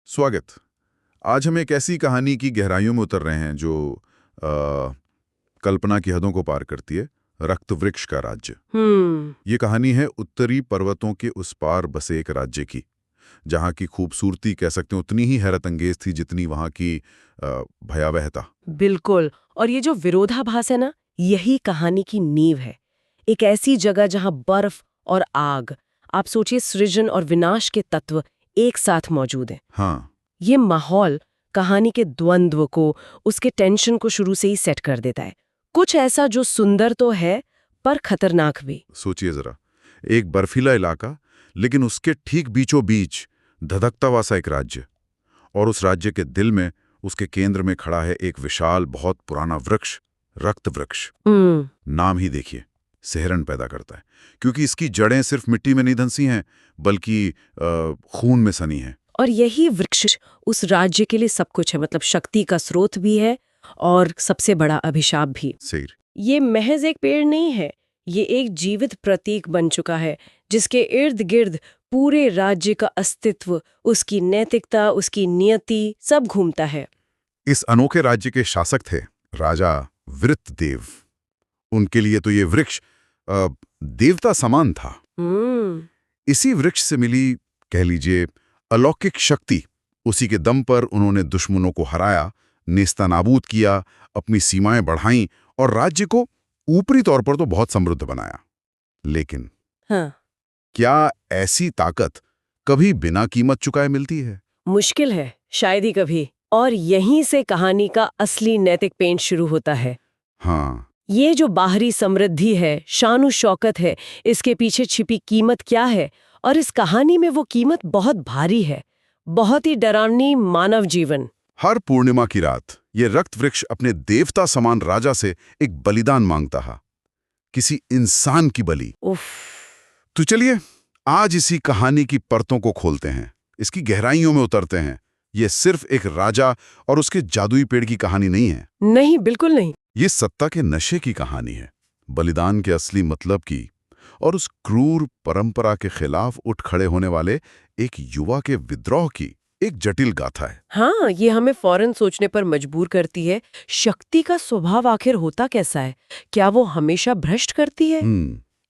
स्वागत। आज हम एक ऐसी कहानी की गहराइयों में उतर रहे हैं जो कल्पना की हदों को पार करती है। रक्त वृक्ष का राज्य। ये कहानी है उत्तरी पर्वतों के उस पार बसे एक राज्य की, जहाँ की खूबसूरती कह सकते हैं उतनी ही हैरत अंगेज थी जितनी वहाँ की भयावहता। बिल्कुल। और ये जो विरोधाभास है ना, यही कहानी की नींव है। एक ऐसी जगह जहां बर्फ और आग, आप सोचिए, सृजन और विनाश के तत्व एक साथ मौजूद हैं। हाँ, ये माहौल कहानी के द्वंद्व को, उसके टेंशन को शुरू से ही सेट कर देता है। कुछ ऐसा जो सुंदर तो है पर खतरनाक भी। सोचिए जरा, एक बर्फीला इलाका, लेकिन उसके ठीक बीचों बीच धधकता हुआ सा एक राज्य, और उस राज्य के दिल में, उसके केंद्र में खड़ा है एक विशाल बहुत पुराना वृक्ष, रक्त वृक्ष। नाम ही देखिए, सिहरन पैदा करता है, क्योंकि इसकी जड़ें सिर्फ मिट्टी में नहीं धंसी हैं, बल्कि खून में सनी हैं। और यही वृक्ष उस राज्य के लिए सब कुछ है, मतलब शक्ति का स्रोत भी है और सबसे बड़ा अभिशाप भी। सही। ये महज एक पेड़ नहीं है, ये एक जीवित प्रतीक बन चुका है जिसके इर्द गिर्द पूरे राज्य का अस्तित्व, उसकी नैतिकता, उसकी नियति सब घूमता है। इस अनोखे राज्य के शासक थे राजा वृत्रदेव। उनके लिए तो ये वृक्ष देवता समान था। इसी वृक्ष से मिली, कह लीजिए, अलौकिक शक्ति। उसी के दम पर उन्होंने दुश्मनों को हराया, नेस्तनाबूद किया, अपनी सीमाएं बढ़ाईं और राज्य को ऊपरी तौर पर तो बहुत समृद्ध बनाया। लेकिन हाँ, क्या ऐसी ताकत कभी बिना कीमत चुकाए मिलती है? मुश्किल है, शायद ही कभी। और यहीं से कहानी का असली नैतिक पेंट शुरू होता है। हाँ, ये जो बाहरी समृद्धि है, शानो शौकत है, इसके पीछे छिपी कीमत क्या है? और इस कहानी में वो कीमत बहुत भारी है, बहुत ही डरावनी, मानव जीवन। हर पूर्णिमा की रात ये रक्त वृक्ष अपने देवता समान राजा से एक बलिदान मांगता है, किसी इंसान की बलि। उफ। तो चलिए आज इसी कहानी की परतों को खोलते हैं, इसकी गहराइयों में उतरते हैं। ये सिर्फ एक राजा और उसके जादुई पेड़ की कहानी नहीं है। नहीं, बिल्कुल नहीं। ये सत्ता के नशे की कहानी है, बलिदान के असली मतलब की, और उस क्रूर परंपरा के खिलाफ उठ खड़े होने वाले एक युवा के विद्रोह की एक जटिल गाथा है। हाँ, ये हमें फौरन सोचने पर मजबूर करती है, शक्ति का स्वभाव आखिर होता कैसा है? क्या वो हमेशा भ्रष्ट करती है?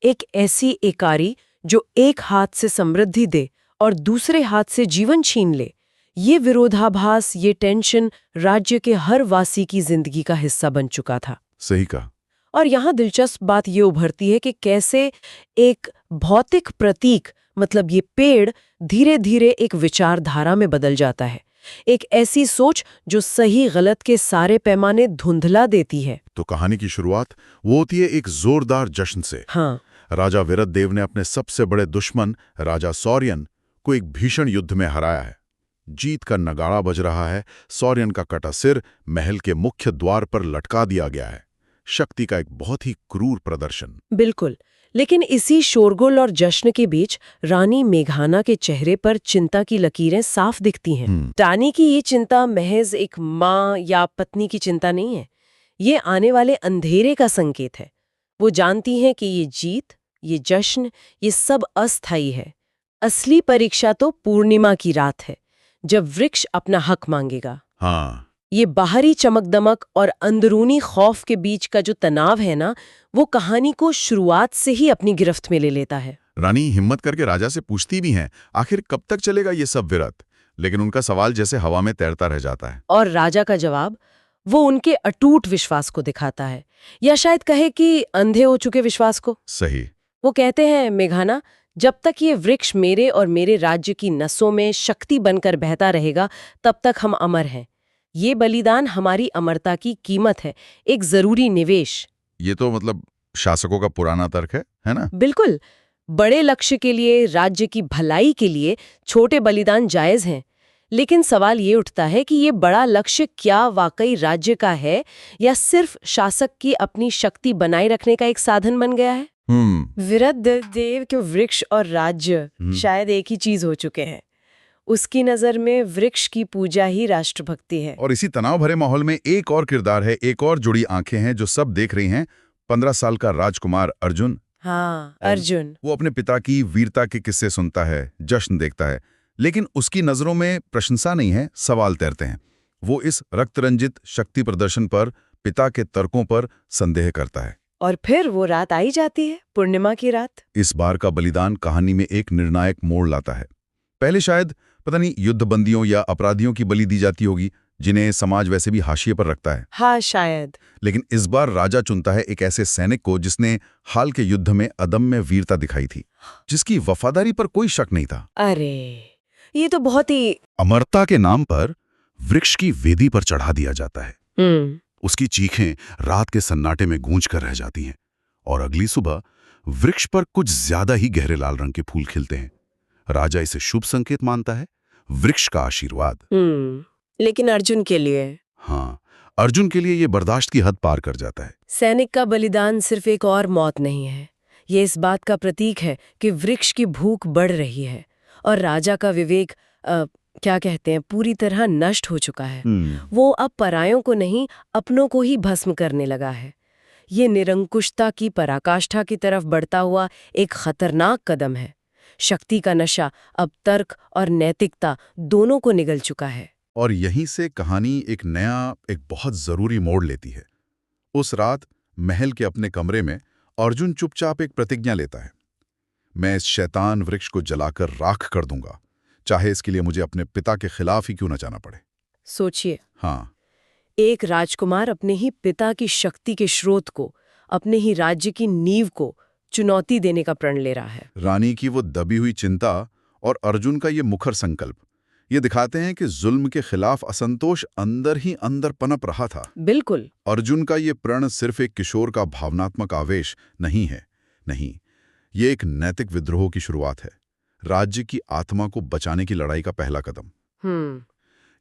एक ऐसी एकारी जो एक हाथ से समृद्धि दे और दूसरे हाथ से जीवन छीन ले। ये विरोधाभास, ये टेंशन राज्य के हर वासी की जिंदगी का हिस्सा बन चुका था। सही कहा। और यहाँ दिलचस्प बात ये उभरती है कि कैसे एक भौतिक प्रतीक, मतलब ये पेड़, धीरे धीरे एक विचारधारा में बदल जाता है। एक ऐसी सोच जो सही गलत के सारे पैमाने धुंधला देती है। तो कहानी की शुरुआत वो होती है एक जोरदार जश्न से। हाँ, राजा विरतदेव ने अपने सबसे बड़े दुश्मन राजा सौर्यन को एक भीषण युद्ध में हराया है। जीत का नगाड़ा बज रहा है, सौर्यन का कटा सिर महल के मुख्य द्वार पर लटका दिया गया है। शक्ति का एक बहुत ही क्रूर प्रदर्शन। बिल्कुल। लेकिन इसी शोरगुल और जश्न के बीच रानी मेघाना के चेहरे पर चिंता की लकीरें साफ दिखती हैं। रानी की ये चिंता महज एक माँ या पत्नी की चिंता नहीं है, ये आने वाले अंधेरे का संकेत है। वो जानती हैं कि ये जीत, ये जश्न, ये सब अस्थायी है। असली परीक्षा तो पूर्णिमा की रात है, जब वृक्ष अपना हक मांगेगा। हाँ, ये बाहरी चमक-दमक और अंदरूनी खौफ के बीच का जो तनाव है ना, वो कहानी को शुरुआत से ही अपनी गिरफ्त में ले लेता है। रानी हिम्मत करके राजा से पूछती भी हैं, आखिर कब तक चलेगा ये सब विरत? लेकिन उनका सवाल जैसे हवा में तैरता रह जाता है। और राजा का जवाब, वो उनके अटूट विश्वास को दिखाता है, या शायद कहे कि अंधे हो चुके विश्वास को। सही। वो कहते हैं, मेघाना, जब तक ये वृक्ष मेरे और मेरे राज्य की नसों में शक्ति बनकर बहता रहेगा, तब तक हम अमर हैं। ये बलिदान हमारी अमरता की कीमत है, एक जरूरी निवेश। ये तो मतलब शासकों का पुराना तर्क है ना? बिल्कुल। बड़े लक्ष्य के लिए, राज्य की भलाई के लिए छोटे बलिदान जायज हैं। लेकिन सवाल ये उठता है कि ये बड़ा लक्ष्य क्या वाकई राज्य का है, या सिर्फ शासक की अपनी शक्ति बनाए रखने का एक साधन बन गया है? विरतदेव के वृक्ष और राज्य शायद एक ही चीज हो चुके हैं। उसकी नजर में वृक्ष की पूजा ही राष्ट्रभक्ति है। और इसी तनाव भरे माहौल में एक और किरदार है, एक और जुड़ी आंखें हैं जो सब देख रही हैं। 15 साल का राजकुमार अर्जुन। हाँ, अर्जुन। वो अपने पिता की वीरता के किस्से सुनता है, जश्न देखता है, लेकिन उसकी नजरों में प्रशंसा नहीं है, सवाल तैरते हैं। वो इस रक्तरंजित शक्ति प्रदर्शन पर, पिता के तर्कों पर संदेह करता है। और फिर वो रात आई जाती है, पूर्णिमा की रात। इस बार का बलिदान कहानी में एक निर्णायक मोड़ लाता है। पहले शायद पता नहीं युद्धबंदियों या अपराधियों की बलि दी जाती होगी, जिन्हें समाज वैसे भी हाशिए पर रखता है। हाँ, शायद। लेकिन इस बार राजा चुनता है एक ऐसे सैनिक को जिसने हाल के युद्ध में अदम्य वीरता दिखाई थी, जिसकी वफादारी पर कोई शक नहीं था। अरे, ये तो बहुत ही। अमरता के नाम पर वृक्ष की वेदी पर चढ़ा दिया जाता है। उसकी चीखें रात के सन्नाटे में गूंज कर रह जाती हैं और अगली सुबह वृक्ष पर कुछ ज्यादा ही गहरे लाल रंग के फूल खिलते हैं। राजा इसे शुभ संकेत मानता है, वृक्ष का आशीर्वाद। लेकिन अर्जुन के लिए? हाँ, अर्जुन के लिए ये बर्दाश्त की हद पार कर जाता है। सैनिक का बलिदान सिर्फ एक और मौत नहीं है, ये इस बात का प्रतीक है कि वृक्ष की भूख बढ़ रही है और राजा का विवेक क्या कहते हैं, पूरी तरह नष्ट हो चुका है। वो अब परायों को नहीं, अपनों को ही भस्म करने लगा है। ये निरंकुशता की पराकाष्ठा की तरफ बढ़ता हुआ एक खतरनाक कदम है। शक्ति का नशा अब तर्क और नैतिकता दोनों को निगल चुका है। और यहीं से कहानी एक बहुत जरूरी मोड़ लेती है। उस रात महल के अपने कमरे में अर्जुन चुपचाप एक प्रतिज्ञा लेता है। मैं इस शैतान वृक्ष को जलाकर राख कर दूंगा, चाहे इसके लिए मुझे अपने पिता के खिलाफ ही क्यों न जाना पड़े। सोचिए, हाँ, एक राजकुमार अपने ही पिता की शक्ति के स्रोत को, अपने ही राज्य की नींव को चुनौती देने का प्रण ले रहा है। रानी की वो दबी हुई चिंता और अर्जुन का ये मुखर संकल्प, ये दिखाते हैं कि जुल्म के खिलाफ असंतोष अंदर ही अंदर पनप रहा था। बिल्कुल। अर्जुन का ये प्रण सिर्फ एक किशोर का भावनात्मक आवेश नहीं है, नहीं, ये एक नैतिक विद्रोह की शुरुआत है, राज्य की आत्मा को बचाने की लड़ाई का पहला कदम।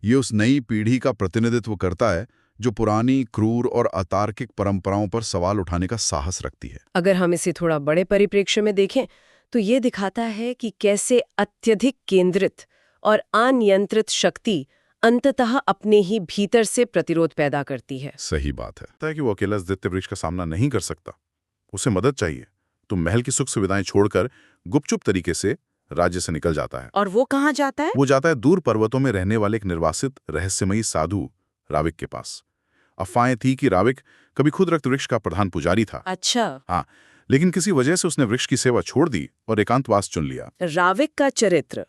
ये उस नई पीढ़ी का प्रतिनिधित्व करता है जो पुरानी, क्रूर और अतार्किक परंपराओं पर सवाल उठाने का साहस रखती है। अगर हम इसे थोड़ा बड़े परिप्रेक्ष्य में देखें तो ये दिखाता है कि कैसे अत्यधिक केंद्रित और अनियंत्रित शक्ति अंततः अपने ही भीतर से प्रतिरोध पैदा करती है। सही बात है कि वो अकेला इस दैत्य वृक्ष का सामना नहीं कर सकता, उसे मदद चाहिए। तो महल की सुख सुविधाएं छोड़कर गुपचुप तरीके से राज्य से निकल जाता है। और वो कहाँ जाता है? वो जाता है दूर पर्वतों में रहने वाले एक निर्वासित रहस्यमयी साधु राविक के पास। अफवाहें थी कि राविक कभी खुद रक्त वृक्ष का प्रधान पुजारी था। अच्छा। हाँ, लेकिन किसी वजह से उसने वृक्ष की सेवा छोड़ दी और एकांतवास चुन लिया। राविक का चरित्र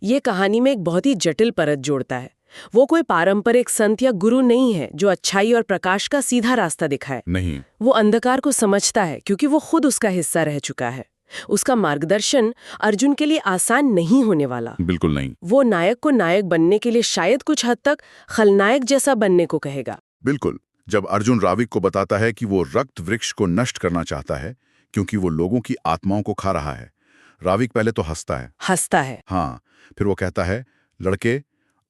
ये कहानी में एक बहुत ही जटिल परत जोड़ता है। वो कोई पारंपरिक संत या गुरु नहीं है जो अच्छाई और प्रकाश का सीधा रास्ता दिखाए। नहीं, वो अंधकार को समझता है क्योंकि वो खुद उसका हिस्सा रह चुका है। उसका मार्गदर्शन अर्जुन के लिए आसान नहीं होने वाला। बिल्कुल नहीं। वो नायक को नायक बनने के लिए शायद कुछ हद तक खलनायक जैसा बनने को कहेगा। बिल्कुल। जब अर्जुन राविक को बताता है कि वो रक्त वृक्ष को नष्ट करना चाहता है क्योंकि वो लोगों की आत्माओं को खा रहा है, राविक पहले तो हंसता है। हाँ, फिर वो कहता है, लड़के,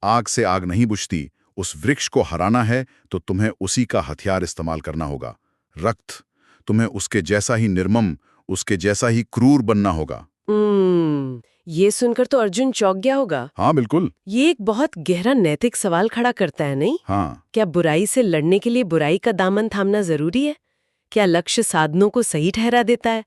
आग से आग नहीं बुझती, उस वृक्ष को हराना है तो तुम्हें उसी का हथियार इस्तेमाल करना होगा, रक्त। तुम्हें उसके जैसा ही निर्मम, उसके जैसा ही क्रूर बनना होगा। ये सुनकर तो अर्जुन चौंक गया होगा। हाँ, बिल्कुल। ये एक बहुत गहरा नैतिक सवाल खड़ा करता है, नहीं? हाँ। क्या बुराई से लड़ने के लिए बुराई का दामन थामना जरूरी है? क्या लक्ष्य साधनों को सही ठहरा देता है?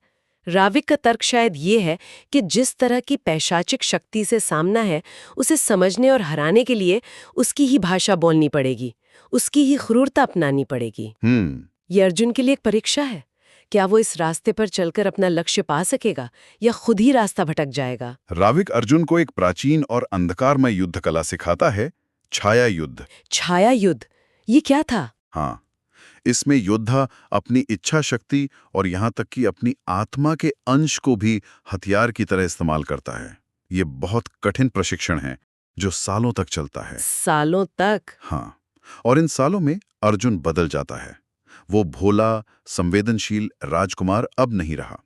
राविक का तर्क शायद ये है कि जिस तरह की पैशाचिक शक्ति से सामना है, उसे समझने और हराने के लिए उसकी ही भाषा बोलनी पड़ेगी, उसकी ही क्रूरता अपनानी पड़ेगी। ये अर्जुन के लिए एक परीक्षा है। क्या वो इस रास्ते पर चलकर अपना लक्ष्य पा सकेगा या खुद ही रास्ता भटक जाएगा? राविक अर्जुन को एक प्राचीन और अंधकारमय युद्ध कला सिखाता है, छाया युद्ध। छाया युद्ध, ये क्या था? हाँ, इसमें योद्धा अपनी इच्छा शक्ति और यहाँ तक कि अपनी आत्मा के अंश को भी हथियार की तरह इस्तेमाल करता है। ये बहुत कठिन प्रशिक्षण है जो सालों तक चलता है। सालों तक? हाँ, और इन सालों में अर्जुन बदल जाता है। वो भोला, संवेदनशील राजकुमार अब नहीं रहा।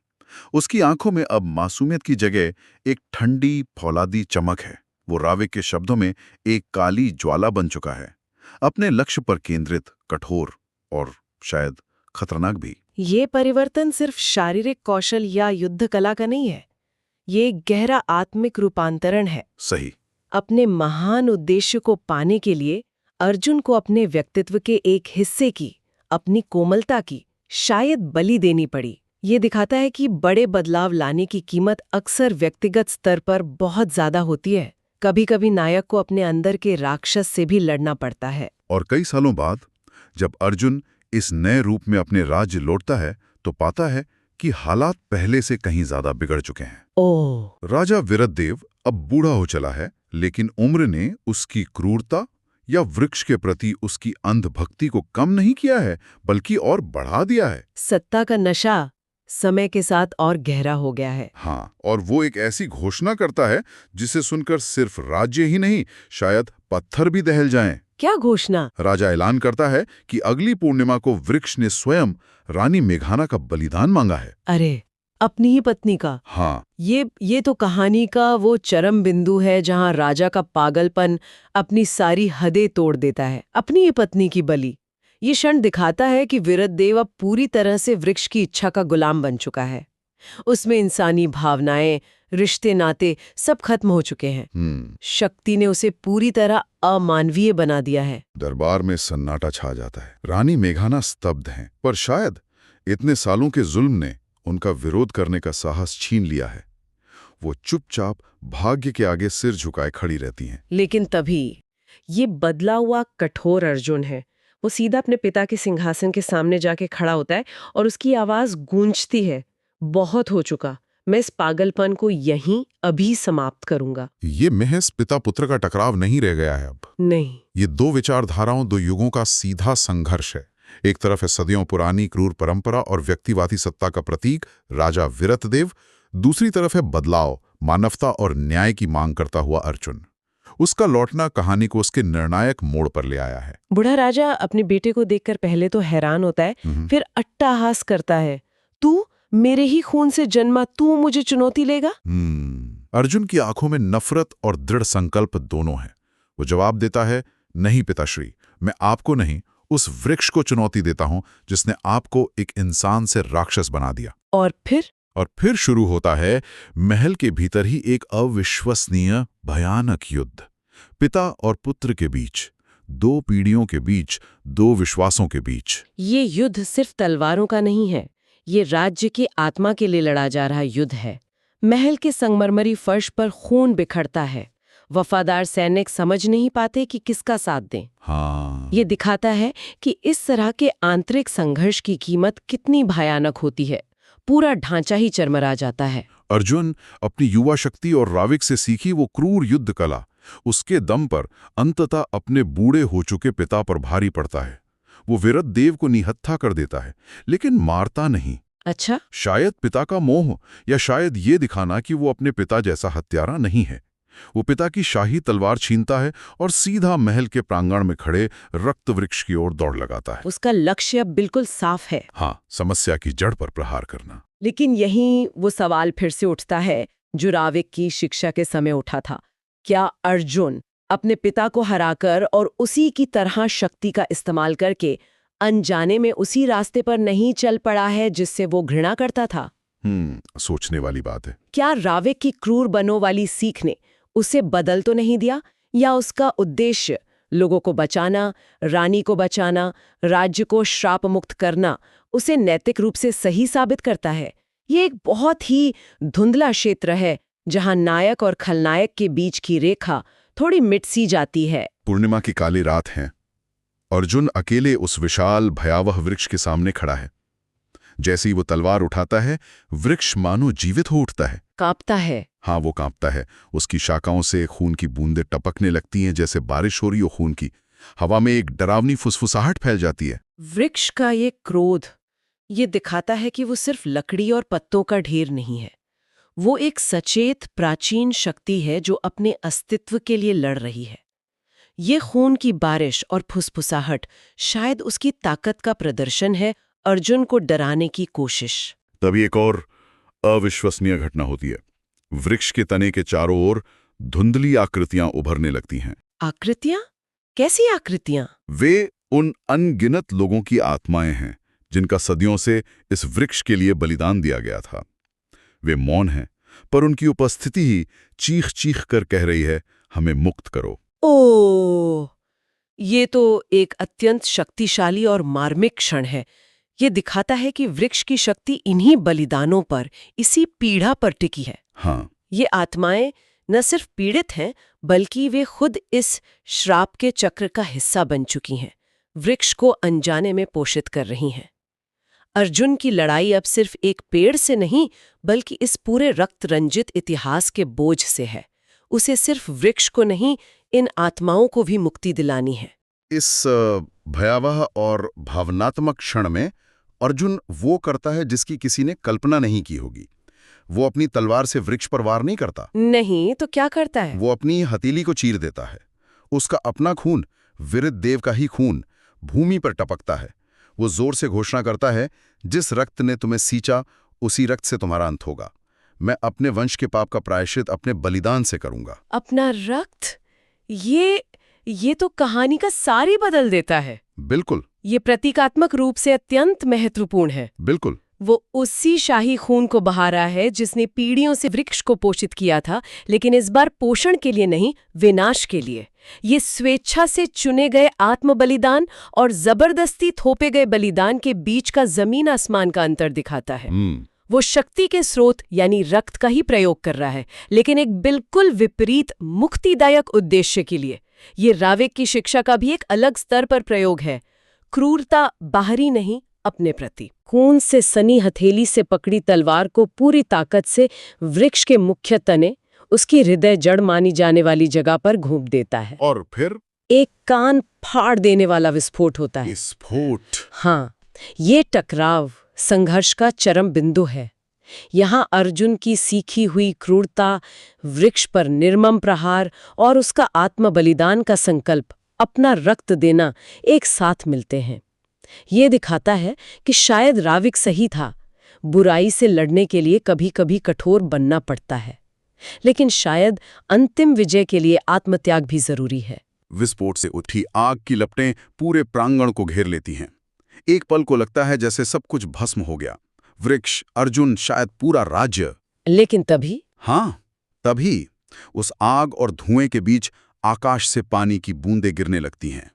उसकी आंखों में अब मासूमियत की जगह एक ठंडी, फौलादी चमक है। वो राविक के शब्दों में एक काली ज्वाला बन चुका है, अपने लक्ष्य पर केंद्रित, कठोर और शायद खतरनाक भी। ये परिवर्तन सिर्फ शारीरिक कौशल या युद्ध कला का नहीं है, ये एक गहरा आत्मिक रूपांतरण है। सही। अपने महान उद्देश्य को पाने के लिए अर्जुन को अपने व्यक्तित्व के एक हिस्से की, अपनी कोमलता की शायद बलि देनी पड़ी। ये दिखाता है कि बड़े बदलाव लाने की कीमत अक्सर व्यक्तिगत स्तर पर बहुत ज्यादा होती है, कभी कभी नायक को अपने अंदर के राक्षस से भी लड़ना पड़ता है। और कई सालों बाद जब अर्जुन इस नए रूप में अपने राज्य लौटता है तो पाता है कि हालात पहले से कहीं ज्यादा बिगड़ चुके हैं। ओह, राजा विरतदेव अब बूढ़ा हो चला है, लेकिन उम्र ने उसकी क्रूरता या वृक्ष के प्रति उसकी अंधभक्ति को कम नहीं किया है, बल्कि और बढ़ा दिया है। सत्ता का नशा समय के साथ और गहरा हो गया है। हाँ, और वो एक ऐसी घोषणा करता है जिसे सुनकर सिर्फ राज्य ही नहीं, शायद पत्थर भी दहल जाएं। क्या घोषणा? राजा ऐलान करता है कि अगली पूर्णिमा को वृक्ष ने स्वयं रानी मेघाना का बलिदान मांगा है। अरे, अपनी ही पत्नी का? हाँ, ये तो कहानी का वो चरम बिंदु है जहां राजा का पागलपन अपनी सारी हदें तोड़ देता है। अपनी ही पत्नी की बलि। ये क्षण दिखाता है कि विरतदेव अब पूरी तरह से वृक्ष की इच्छा का गुलाम बन चुका है। उसमें इंसानी भावनाएं, रिश्ते नाते सब खत्म हो चुके हैं। शक्ति ने उसे पूरी तरह अमानवीय बना दिया है। दरबार में सन्नाटा छा जाता है। रानी मेघाना स्तब्ध हैं, पर शायद इतने सालों के जुल्म ने उनका विरोध करने का साहस छीन लिया है। वो चुपचाप भाग्य के आगे सिर झुकाए खड़ी रहती हैं। लेकिन तभी ये बदला हुआ कठोर अर्जुन है। वो सीधा अपने पिता के सिंहासन के सामने जाके खड़ा होता है और उसकी आवाज गूंजती है, बहुत हो चुका, मैं इस पागलपन को यहीं अभी समाप्त करूंगा। ये महज पिता पुत्र का टकराव नहीं रह गया है अब। नहीं, ये दो विचारधाराओं, दो युगों का सीधा संघर्ष है। एक तरफ है सदियों पुरानी क्रूर परंपरा और व्यक्तिवादी सत्ता का प्रतीक राजा विरतदेव, दूसरी तरफ है बदलाव, मानवता और न्याय की मांग करता हुआ अर्जुन। उसका लौटना कहानी को उसके निर्णायक मोड़ पर ले आया है। बूढ़ा राजा अपने बेटे को देखकर पहले तो हैरान होता है, फिर अट्टहास करता है, तू मेरे ही खून से जन्मा, तू मुझे चुनौती लेगा? अर्जुन की आंखों में नफरत और दृढ़ संकल्प दोनों हैं। वो जवाब देता है, नहीं पिताश्री, मैं आपको नहीं, उस वृक्ष को चुनौती देता हूं जिसने आपको एक इंसान से राक्षस बना दिया। और फिर शुरू होता है महल के भीतर ही एक अविश्वसनीय भयानक युद्ध। पिता और पुत्र के बीच, दो पीढ़ियों के बीच, दो विश्वासों के बीच। ये युद्ध सिर्फ तलवारों का नहीं है, ये राज्य की आत्मा के लिए लड़ा जा रहा युद्ध है। महल के संगमरमरी फर्श पर खून बिखरता है। वफादार सैनिक समझ नहीं पाते कि किसका साथ दें। हाँ, ये दिखाता है कि इस तरह के आंतरिक संघर्ष की कीमत कितनी भयानक होती है। पूरा ढांचा ही चरमरा जाता है। अर्जुन अपनी युवा शक्ति और राविक से सीखी वो क्रूर युद्ध कला, उसके दम पर अंततः अपने बूढ़े हो चुके पिता पर भारी पड़ता है। वो विरतदेव को निहत्था कर देता है, लेकिन मारता नहीं। अच्छा, शायद पिता का मोह, या शायद ये दिखाना कि वो अपने पिता जैसा हत्यारा नहीं है। वो पिता की शाही तलवार छीनता है और सीधा महल के प्रांगण में खड़े रक्त वृक्ष की ओर दौड़ लगाता है। उसका लक्ष्य अब बिल्कुल साफ है। हाँ, समस्या की जड़ पर प्रहार करना। लेकिन यहीं वो सवाल फिर से उठता है जो राविक की शिक्षा के समय उठा था। क्या अर्जुन अपने पिता को हराकर और उसी की तरह शक्ति का इस्तेमाल करके अनजाने में उसी रास्ते पर नहीं चल पड़ा है जिससे वो घृणा करता था? सोचने वाली बात है। क्या राविक की क्रूर बनों वाली सीख ने उसे बदल तो नहीं दिया, या उसका उद्देश्य लोगों को बचाना, रानी को बचाना, राज्य को श्राप मुक्त करना उसे नैतिक रूप से सही साबित करता है? ये एक बहुत ही धुंधला क्षेत्र है जहां नायक और खलनायक के बीच की रेखा थोड़ी मिट सी जाती है। पूर्णिमा की काली रात है। अर्जुन अकेले उस विशाल भयावह वृक्ष के सामने खड़ा है। जैसे ही वो तलवार उठाता है, वृक्ष मानो जीवित हो उठता है, कांपता है। हाँ, वो कांपता है। उसकी शाखाओं से खून की बूंदें टपकने लगती हैं, जैसे बारिश हो रही हो खून की। हवा में एक डरावनी फुसफुसाहट फैल जाती है। वृक्ष का ये क्रोध ये दिखाता है कि वो सिर्फ लकड़ी और पत्तों का ढेर नहीं है। वो एक सचेत प्राचीन शक्ति है जो अपने अस्तित्व के लिए लड़ रही है। ये खून की बारिश और फुसफुसाहट शायद उसकी ताकत का प्रदर्शन है, अर्जुन को डराने की कोशिश। तभी एक और अविश्वसनीय घटना होती है। वृक्ष के तने के चारों ओर धुंधली आकृतियां उभरने लगती हैं। आकृतियां? कैसी आकृतियां? वे उन अनगिनत लोगों की आत्माएं हैं जिनका सदियों से इस वृक्ष के लिए बलिदान दिया गया था। वे मौन हैं, पर उनकी उपस्थिति ही चीख चीख कर कह रही है, हमें मुक्त करो। ओह, ये तो एक अत्यंत शक्तिशाली और मार्मिक क्षण है। ये दिखाता है कि वृक्ष की शक्ति इन्हीं बलिदानों पर, इसी पीड़ा पर टिकी है। हाँ, ये आत्माएं न सिर्फ पीड़ित हैं, बल्कि वे खुद इस श्राप के चक्र का हिस्सा बन चुकी हैं, वृक्ष को अनजाने में पोषित कर रही हैं। अर्जुन की लड़ाई अब सिर्फ एक पेड़ से नहीं, बल्कि इस पूरे रक्त रंजित इतिहास के बोझ से है। उसे सिर्फ वृक्ष को नहीं, इन आत्माओं को भी मुक्ति दिलानी है। इस भयावह और भावनात्मक क्षण में अर्जुन वो करता है जिसकी किसी ने कल्पना नहीं की होगी। वो अपनी तलवार से वृक्ष पर वार नहीं करता। नहीं तो क्या करता है? वो अपनी हथेली को चीर देता है। उसका अपना खून, विरुद्धदेव का ही खून, भूमि पर टपकता है। वो जोर से घोषणा करता है, जिस रक्त ने तुम्हें सींचा, उसी रक्त से तुम्हारा अंत होगा। मैं अपने वंश के पाप का प्रायश्चित अपने बलिदान से करूंगा। अपना रक्त? ये तो कहानी का सार ही बदल देता है। बिल्कुल। ये प्रतीकात्मक रूप से अत्यंत महत्वपूर्ण है। बिल्कुल। वो उसी शाही खून को बहा रहा है जिसने पीढ़ियों से वृक्ष को पोषित किया था, लेकिन इस बार पोषण के लिए नहीं, विनाश के लिए। ये स्वेच्छा से चुने गए आत्म बलिदान और जबरदस्ती थोपे गए बलिदान के बीच का जमीन आसमान का अंतर दिखाता है। वो शक्ति के स्रोत यानी रक्त का ही प्रयोग कर रहा है, लेकिन एक बिल्कुल विपरीत मुक्तिदायक उद्देश्य के लिए। ये राविक की शिक्षा का भी एक अलग स्तर पर प्रयोग है। क्रूरता बाहरी नहीं, अपने प्रति। खून से सनी हथेली से पकड़ी तलवार को पूरी ताकत से वृक्ष के मुख्य तने, उसकी हृदय जड़ मानी जाने वाली जगह पर घूंप देता है। और फिर एक कान फाड़ देने वाला विस्फोट होता है। विस्फोट? हाँ, ये टकराव संघर्ष का चरम बिंदु है। यहाँ अर्जुन की सीखी हुई क्रूरता, वृक्ष पर निर्मम प्रहार और उसका आत्म बलिदान का संकल्प, अपना रक्त देना, एक साथ मिलते हैं। ये दिखाता है कि शायद राविक सही था। बुराई से लड़ने के लिए कभी-कभी कठोर बनना पड़ता है, लेकिन शायद अंतिम विजय के लिए आत्मत्याग भी जरूरी है। विस्फोट से उठी आग की लपटें पूरे प्रांगण को घेर लेती हैं। एक पल को लगता है जैसे सब कुछ भस्म हो गया। वृक्ष, अर्जुन, शायद पूरा राज्य। लेकिन तभी? हाँ, तभी उस आग और धुएं के बीच आकाश से पानी की बूंदें गिरने लगती हैं।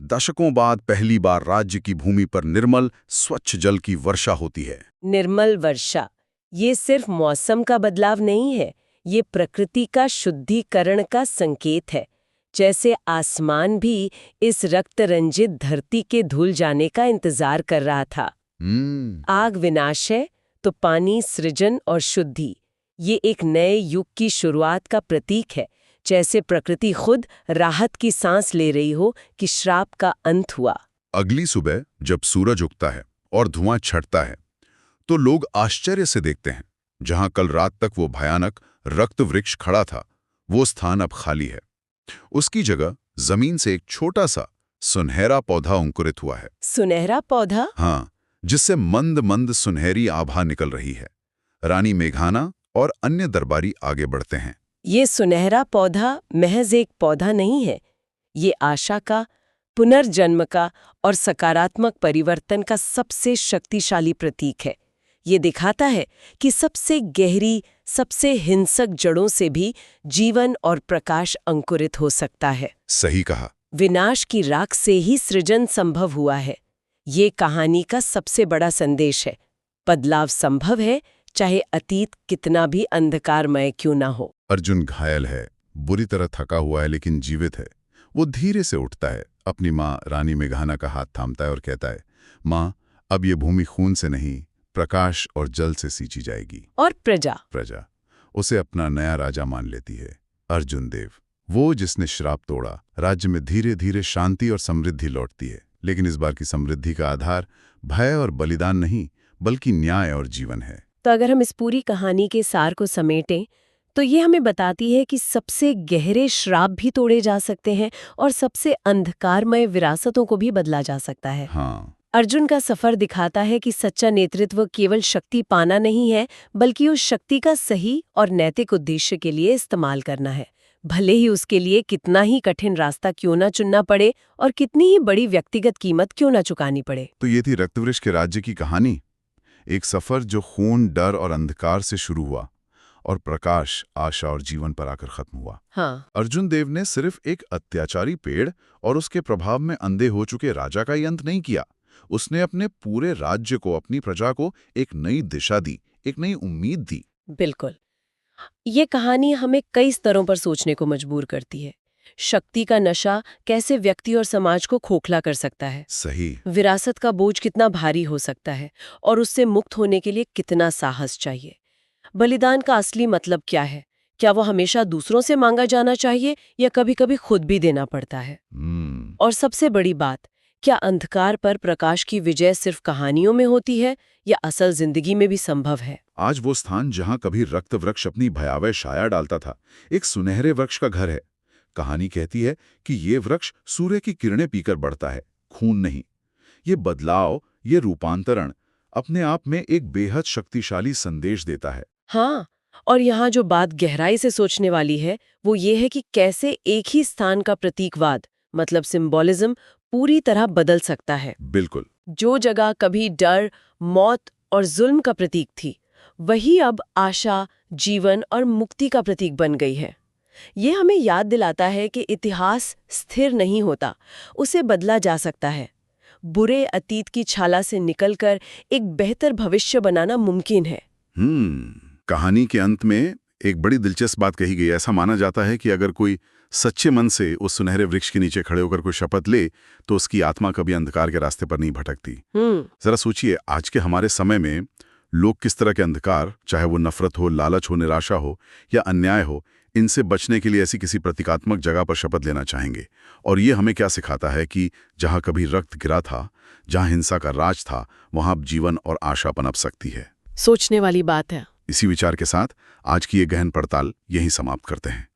दशकों बाद पहली बार राज्य की भूमि पर निर्मल, स्वच्छ जल की वर्षा होती है। निर्मल वर्षा, ये सिर्फ मौसम का बदलाव नहीं है, ये प्रकृति का शुद्धिकरण का संकेत है। जैसे आसमान भी इस रक्त रंजित धरती के धुल जाने का इंतजार कर रहा था। आग विनाश है तो पानी सृजन और शुद्धि। ये एक नए युग की शुरुआत का प्रतीक है, जैसे प्रकृति खुद राहत की सांस ले रही हो कि श्राप का अंत हुआ। अगली सुबह जब सूरज उगता है और धुआं छटता है, तो लोग आश्चर्य से देखते हैं, जहां कल रात तक वो भयानक रक्त वृक्ष खड़ा था, वो स्थान अब खाली है। उसकी जगह जमीन से एक छोटा सा सुनहरा पौधा अंकुरित हुआ है। सुनहरा पौधा? हाँ, जिससे मंद मंद सुनहरी आभा निकल रही है। रानी मेघाना और अन्य दरबारी आगे बढ़ते हैं। ये सुनहरा पौधा महज एक पौधा नहीं है, ये आशा का, पुनर्जन्म का और सकारात्मक परिवर्तन का सबसे शक्तिशाली प्रतीक है। ये दिखाता है कि सबसे गहरी, सबसे हिंसक जड़ों से भी जीवन और प्रकाश अंकुरित हो सकता है। सही कहा। विनाश की राख से ही सृजन संभव हुआ है। ये कहानी का सबसे बड़ा संदेश है। बदलाव संभव है, चाहे अतीत कितना भी अंधकारमय क्यों ना हो। अर्जुन घायल है, बुरी तरह थका हुआ है, लेकिन जीवित है। वो धीरे से उठता है, अपनी माँ रानी मेघाना का हाथ थामता है और कहता है, माँ, अब ये भूमि खून से नहीं, प्रकाश और जल से सींची जाएगी। और प्रजा उसे अपना नया राजा मान लेती है। अर्जुन देव, वो जिसने श्राप तोड़ा। राज्य में धीरे धीरे शांति और समृद्धि लौटती है, लेकिन इस बार की समृद्धि का आधार भय और बलिदान नहीं, बल्कि न्याय और जीवन है। तो अगर हम इस पूरी कहानी के सार को समेटें, तो ये हमें बताती है कि सबसे गहरे श्राप भी तोड़े जा सकते हैं और सबसे अंधकारमय विरासतों को भी बदला जा सकता है। हाँ। अर्जुन का सफर दिखाता है कि सच्चा नेतृत्व केवल शक्ति पाना नहीं है, बल्कि उस शक्ति का सही और नैतिक उद्देश्य के लिए इस्तेमाल करना है, भले ही उसके लिए कितना ही कठिन रास्ता क्यों ना चुनना पड़े और कितनी ही बड़ी व्यक्तिगत कीमत क्यों ना चुकानी पड़े। तो ये थी रक्तवृक्ष के राज्य की कहानी। एक सफर जो खून, डर और अंधकार से शुरू हुआ और प्रकाश, आशा और जीवन पर आकर खत्म हुआ। हाँ। अर्जुन देव ने सिर्फ एक अत्याचारी पेड़ और उसके प्रभाव में अंधे हो चुके राजा का ही अंत नहीं किया। उसने अपने पूरे राज्य को, अपनी प्रजा को एक नई दिशा दी, एक नई उम्मीद दी। बिल्कुल। ये कहानी हमें कई स्तरों पर सोचने को मजबूर करती है। शक्ति का नशा कैसे व्यक्ति और समाज को खोखला कर सकता है, सही। विरासत का बोझ कितना भारी हो सकता है और उससे मुक्त होने के लिए कितना साहस चाहिए। बलिदान का असली मतलब क्या है? क्या वो हमेशा दूसरों से मांगा जाना चाहिए या कभी-कभी खुद भी देना पड़ता है? और सबसे बड़ी बात, क्या अंधकार पर प्रकाश की विजय सिर्फ कहानियों में होती है या असल जिंदगी में भी संभव है? आज वो स्थान जहां कभी रक्त वृक्ष अपनी भयावह छाया डालता था, एक सुनहरे वृक्ष का घर है। कहानी कहती है कि ये वृक्ष सूर्य की किरणें पीकर बढ़ता है, खून नहीं। ये बदलाव, ये रूपांतरण अपने आप में एक बेहद शक्तिशाली संदेश देता है। हाँ, और यहाँ जो बात गहराई से सोचने वाली है वो ये है कि कैसे एक ही स्थान का प्रतीकवाद, मतलब सिंबोलिज्म, पूरी तरह बदल सकता है। बिल्कुल। जो जगह कभी डर, मौत और जुल्म का प्रतीक थी, वही अब आशा, जीवन और मुक्ति का प्रतीक बन गई है। ये हमें याद दिलाता है कि इतिहास स्थिर नहीं होता, उसे बदला जा सकता है। बुरे अतीत की छाला से निकलकर एक बेहतर भविष्य बनाना मुमकिन है। कहानी के अंत में एक बड़ी दिलचस्प बात कही गई है। ऐसा माना जाता है कि अगर कोई सच्चे मन से उस सुनहरे वृक्ष के नीचे खड़े होकर कोई शपथ ले तो उसकी आत्मा कभी अंधकार के रास्ते पर नहीं भटकती। जरा सोचिए, आज के हमारे समय में लोग किस तरह के अंधकार, चाहे वो नफरत हो, लालच हो, निराशा हो या अन्याय हो, इनसे बचने के लिए ऐसी किसी प्रतीकात्मक जगह पर शपथ लेना चाहेंगे। और ये हमें क्या सिखाता है कि जहां कभी रक्त गिरा था, जहां हिंसा का राज था, वहां अब जीवन और आशा पनप सकती है। सोचने वाली बात है। इसी विचार के साथ आज की ये गहन पड़ताल यहीं समाप्त करते हैं।